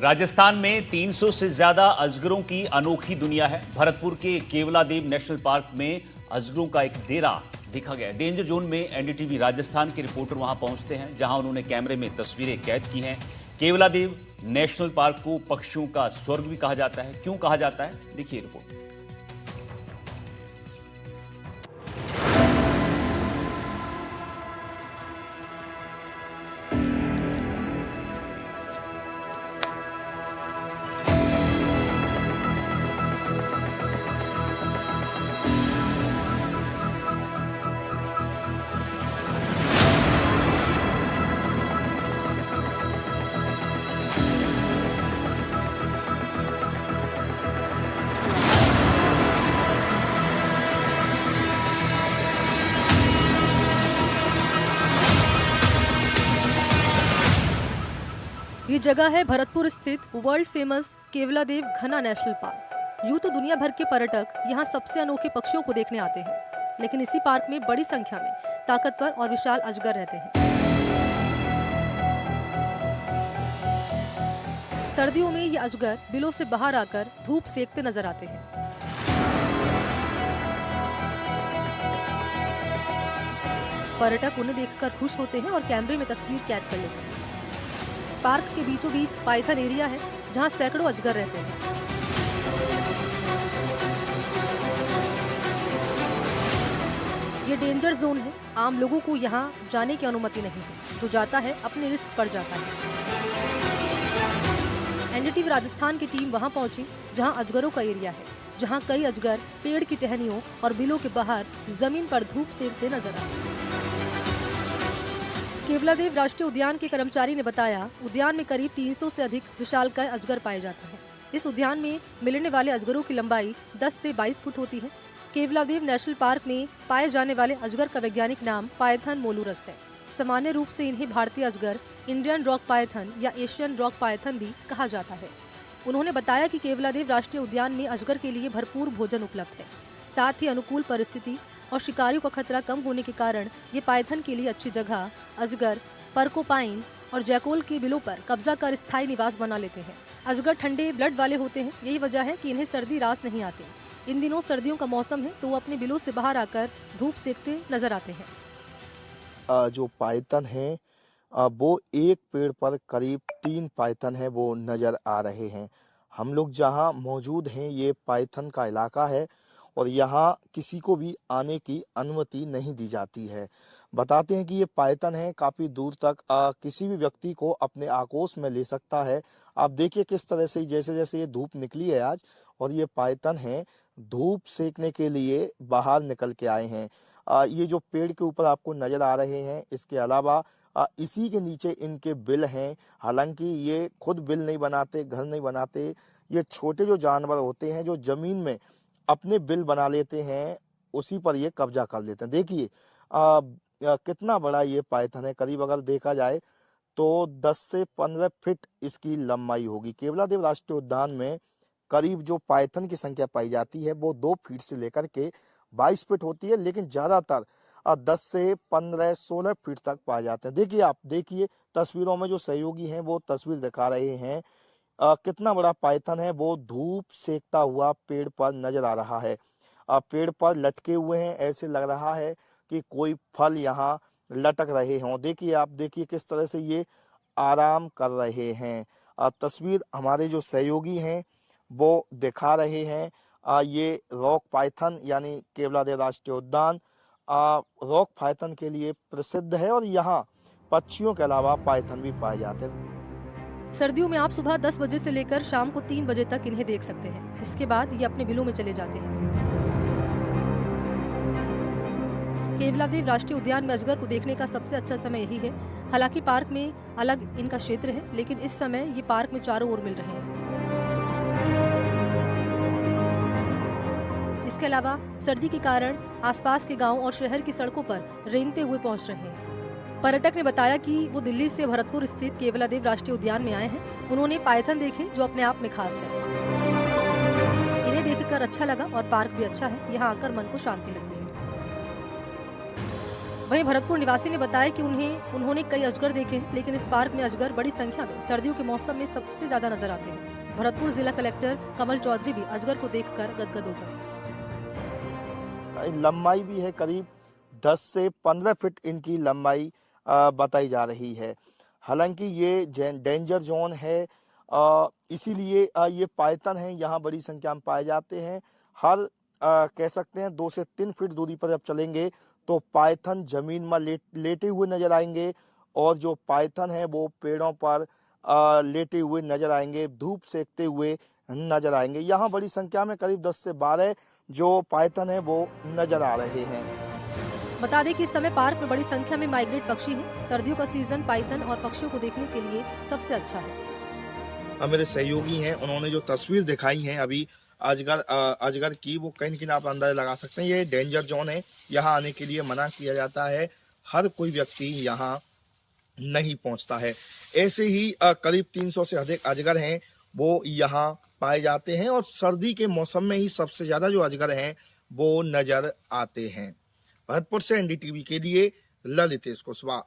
राजस्थान में 300 से ज्यादा अजगरों की अनोखी दुनिया है। भरतपुर के केवलादेव नेशनल पार्क में अजगरों का एक डेरा देखा गया। डेंजर जोन में एनडीटीवी राजस्थान के रिपोर्टर वहां पहुंचते हैं, जहां उन्होंने कैमरे में तस्वीरें कैद की हैं। केवलादेव नेशनल पार्क को पक्षियों का स्वर्ग भी कहा जाता है। क्यों कहा जाता है, देखिए रिपोर्ट। ये जगह है भरतपुर स्थित वर्ल्ड फेमस केवलादेव घना नेशनल पार्क। यूं तो दुनिया भर के पर्यटक यहाँ सबसे अनोखे पक्षियों को देखने आते हैं, लेकिन इसी पार्क में बड़ी संख्या में ताकतवर और विशाल अजगर रहते हैं। सर्दियों में ये अजगर बिलों से बाहर आकर धूप सेकते नजर आते हैं। पर्यटक उन्हें देखकर खुश होते हैं और कैमरे में तस्वीर कैद कर लेते हैं। पार्क के बीचों बीच पाइथन एरिया है, जहां सैकड़ों अजगर रहते हैं। ये डेंजर जोन है। आम लोगों को यहां जाने की अनुमति नहीं है। जो जाता है अपने रिस्क पर जाता है। एनडीटीवी राजस्थान की टीम वहां पहुंची, जहां अजगरों का एरिया है, जहां कई अजगर पेड़ की टहनियों और बिलों के बाहर जमीन पर धूप सेकते नजर आए। केवलादेव राष्ट्रीय उद्यान के कर्मचारी ने बताया, उद्यान में करीब 300 से अधिक विशालकाय अजगर पाए जाते हैं। इस उद्यान में मिलने वाले अजगरों की लंबाई 10 से 22 फुट होती है। केवलादेव नेशनल पार्क में पाए जाने वाले अजगर का वैज्ञानिक नाम पायथन मोलुरस है। सामान्य रूप से इन्हें भारतीय अजगर, इंडियन रॉक पायथन या एशियन रॉक पायथन भी कहा जाता है। उन्होंने बताया कि केवलादेव राष्ट्रीय उद्यान में अजगर के लिए भरपूर भोजन उपलब्ध है। साथ ही अनुकूल परिस्थिति और शिकारियों का खतरा कम होने के कारण ये पायथन के लिए अच्छी जगह अजगर परकोपाइन और जैकोल के बिलों पर कब्जा कर स्थायी निवास बना लेते हैं। अजगर ठंडे ब्लड वाले होते हैं, यही वजह है कि इन्हें सर्दी रास नहीं आती। इन दिनों सर्दियों का मौसम है, तो वो अपने बिलों से बाहर आकर धूप सेकते नजर आते हैं। जो पायथन है वो एक पेड़ पर करीब 3 पायथन है वो नजर आ रहे हैं। हम लोग जहां मौजूद हैं ये पायथन का इलाका है और यहाँ किसी को भी आने की अनुमति नहीं दी जाती है। बताते हैं कि ये पायथन है, काफ़ी दूर तक किसी भी व्यक्ति को अपने आक्रोश में ले सकता है। आप देखिए किस तरह से जैसे जैसे ये धूप निकली है आज और ये पायथन है धूप सेकने के लिए बाहर निकल के आए हैं। ये जो पेड़ के ऊपर आपको नज़र आ रहे हैं, इसके अलावा इसी के नीचे इनके बिल हैं। हालांकि ये खुद बिल नहीं बनाते, घर नहीं बनाते। ये छोटे जो जानवर होते हैं जो ज़मीन में अपने बिल बना लेते हैं, उसी पर ये कब्जा कर लेते हैं। देखिए कितना बड़ा ये पायथन है। करीब अगर देखा जाए तो 10 से 15 फीट इसकी लंबाई होगी। केवलादेव राष्ट्रीय उद्यान में करीब जो पायथन की संख्या पाई जाती है वो 2 फीट से लेकर के 22 फीट होती है, लेकिन ज़्यादातर 10 से 15-16 फीट तक पाए जाते हैं। देखिए आप देखिए तस्वीरों में जो सहयोगी हैं वो तस्वीर दिखा रहे हैं। कितना बड़ा पायथन है वो धूप सेकता हुआ पेड़ पर नजर आ रहा है। पेड़ पर लटके हुए हैं, ऐसे लग रहा है कि कोई फल यहाँ लटक रहे हों। देखिए आप देखिए किस तरह से ये आराम कर रहे हैं। तस्वीर हमारे जो सहयोगी हैं वो दिखा रहे हैं। ये रॉक पायथन यानी केवलादेव राष्ट्रीय उद्यान रॉक पायथन के लिए प्रसिद्ध है और यहाँ पक्षियों के अलावा पायथन भी पाए जाते हैं। सर्दियों में आप सुबह 10 बजे से लेकर शाम को 3 बजे तक इन्हें देख सकते हैं। इसके बाद ये अपने बिलों में चले जाते हैं। केवलादेव राष्ट्रीय उद्यान में अजगर को देखने का सबसे अच्छा समय यही है। हालांकि पार्क में अलग इनका क्षेत्र है, लेकिन इस समय ये पार्क में चारों ओर मिल रहे हैं। इसके अलावा सर्दी के कारण आसपास के गांव और शहर की सड़कों पर रेंगते हुए पहुंच रहे हैं। पर्यटक ने बताया कि वो दिल्ली से भरतपुर स्थित केवलादेव राष्ट्रीय उद्यान में आए हैं। उन्होंने पायथन देखे, जो अपने आप में खास है। इन्हें देखकर अच्छा लगा और पार्क भी अच्छा है। यहाँ आकर मन को शांति मिलती है। वहीं भरतपुर निवासी ने बताया कि उन्होंने कई अजगर देखे हैं, लेकिन इस पार्क में अजगर बड़ी संख्या में सर्दियों के मौसम में सबसे ज्यादा नजर आते हैं। भरतपुर जिला कलेक्टर कमल चौधरी भी अजगर को देखकर गदगद हो गए। लंबाई भी है करीब 10 से 15 फीट इनकी लंबाई बताई जा रही है। हालांकि ये डेंजर जोन है, इसीलिए ये पायथन हैं यहाँ बड़ी संख्या में पाए जाते हैं। हर कह सकते हैं 2 से 3 फीट दूरी पर जब चलेंगे तो पायथन जमीन में लेटे हुए नजर आएंगे, और जो पायथन है वो पेड़ों पर लेटे हुए नजर आएंगे, धूप सेकते हुए नजर आएंगे। यहाँ बड़ी संख्या में करीब 10 से 12 जो पायथन है वो नजर आ रहे हैं। बता दें कि इस समय पार्क में बड़ी संख्या में माइग्रेट पक्षी हैं। सर्दियों का सीजन पायथन और पक्षियों को देखने के लिए सबसे अच्छा है। मेरे सहयोगी हैं, उन्होंने जो तस्वीर दिखाई है अभी अजगर की, वो कहीं न कहीं आप अंदाजा लगा सकते हैं ये डेंजर जोन है। यहाँ आने के लिए मना किया जाता है, हर कोई व्यक्ति यहाँ नहीं पहुँचता है। ऐसे ही करीब 300 से अधिक अजगर हैं वो यहाँ पाए जाते हैं, और सर्दी के मौसम में ही सबसे ज्यादा जो अजगर हैं वो नजर आते हैं। भरतपुर से एनडीटीवी के लिए ललितेश कुशवाहा।